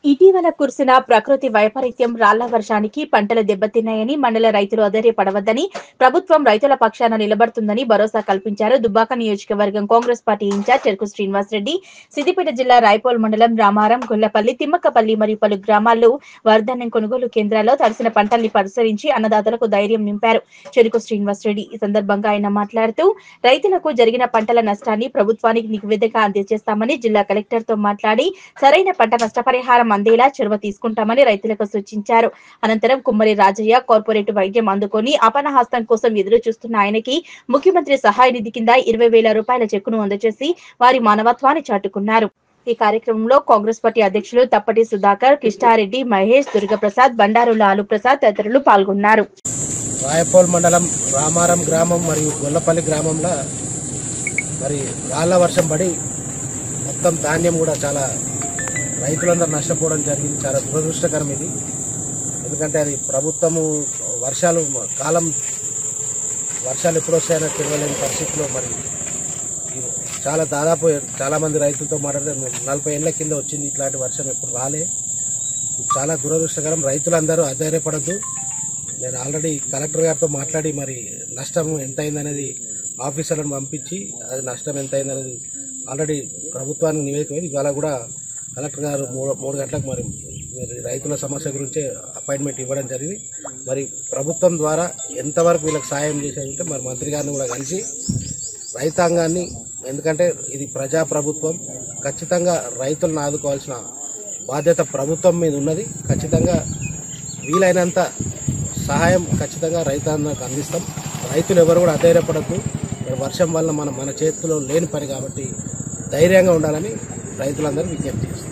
ఇటీవల కురిసిన ప్రకృతి వైపరీత్యం రాళ్ల వర్షానికి పంటలు దెబ్బతిన్నాయని మండల రైతులు అధైర్యపడవద్దని ప్రభుత్వం రైతుల పక్షాన నిలబడుతుందని భరోసా కల్పించారు. దుబ్బాక నియోజకవర్గం కాంగ్రెస్ పార్టీ ఇన్ఛార్జ్ చెరుకు శ్రీనివాసరెడ్డి. సిద్దిపేట జిల్లా రాయపోల్ మండలం రామారం, గొల్లపల్లి, తిమ్మక్కపల్లి మరియు పలు గ్రామాల్లో వరధాన్యం కొనుగోలు కేంద్రాల్లో తడిసిన పంటల్ని పరిశీలించి అన్నదాతలకు ధైర్యం నింపారు. చెరుకు శ్రీనివాసరెడ్డి ఈ సందర్భంగా ఆయన మాట్లాడుతూ రైతులకు జరిగిన పంటల నష్టాన్ని ప్రభుత్వానికి నివేదిక అందజేస్తామని జిల్లా కలెక్టర్ తో మాట్లాడి సరైన పంట నష్టపరిహారం అందేలా చొరవ తీసుకుంటామని రైతులకు సూచించారు. అనంతరం కుమ్మరి రాజయ్య కార్పొరేట్ వైద్యం అందుకొని అపనహస్తం కోసం ఎదురు చూస్తున్న ఆయనకి ముఖ్యమంత్రి సహాయ నిధి కింద 20,000 రూపాయల చెక్కును అందజేసి వారి మానవత్వాన్ని చాటుకున్నారు. ఈ కార్యక్రమంలో కాంగ్రెస్ పార్టీ అధ్యక్షులు తప్పటి సుధాకర్, కృష్ణారెడ్డి, మహేష్, దుర్గప్రసాద్, బండారు లాలు ప్రసాద్ తదితరులు పాల్గొన్నారు. రాయపోల్ మండలం రామారం గ్రామం మరియు గొల్లపల్లి గ్రామంలో మరి రాళ్ల వర్షం పడి మొత్తం ధాన్యం కూడా చాలా రైతులందరూ నష్టపోవడం జరిగింది. చాలా దురదృష్టకరం ఇది. ఎందుకంటే అది ప్రభుత్వము వర్షాలు ఎప్పుడు వస్తాయని తెలియలేని పరిస్థితిలో మరి దాదాపు చాలా మంది రైతులతో మాట్లాడితే 40 ఏళ్ల కింద వచ్చింది ఇట్లాంటి వర్షం ఎప్పుడు రాలే. చాలా దురదృష్టకరం. రైతులందరూ అధైర్యపడద్దు. నేను ఆల్రెడీ కలెక్టర్ గారితో మాట్లాడి మరి నష్టం ఎంత అయిందనేది ఆఫీసర్లను పంపించి అది నష్టం ఎంత అయిందనేది ఆల్రెడీ ప్రభుత్వానికి నివేదిక ఇవాళ కూడా కలెక్టర్ గారు 3 గంటలకు మరి రైతుల సమస్య గురించి అపాయింట్మెంట్ ఇవ్వడం జరిగింది. మరి ప్రభుత్వం ద్వారా ఎంతవరకు వీళ్ళకి సాయం చేసేదంటే మరి మంత్రి గారిని కూడా కలిసి రైతాంగాన్ని, ఎందుకంటే ఇది ప్రజాప్రభుత్వం, ఖచ్చితంగా రైతులను ఆదుకోవాల్సిన బాధ్యత ప్రభుత్వం మీద ఉన్నది. ఖచ్చితంగా వీలైనంత సహాయం ఖచ్చితంగా రైతాంగానికి అందిస్తాం. రైతులు ఎవరు కూడా అధైర్యపడద్దు. వర్షం వల్ల మన చేతిలో లేని పని కాబట్టి ధైర్యంగా ఉండాలని రైతులందరూ విజ్ఞప్తి చేస్తారు.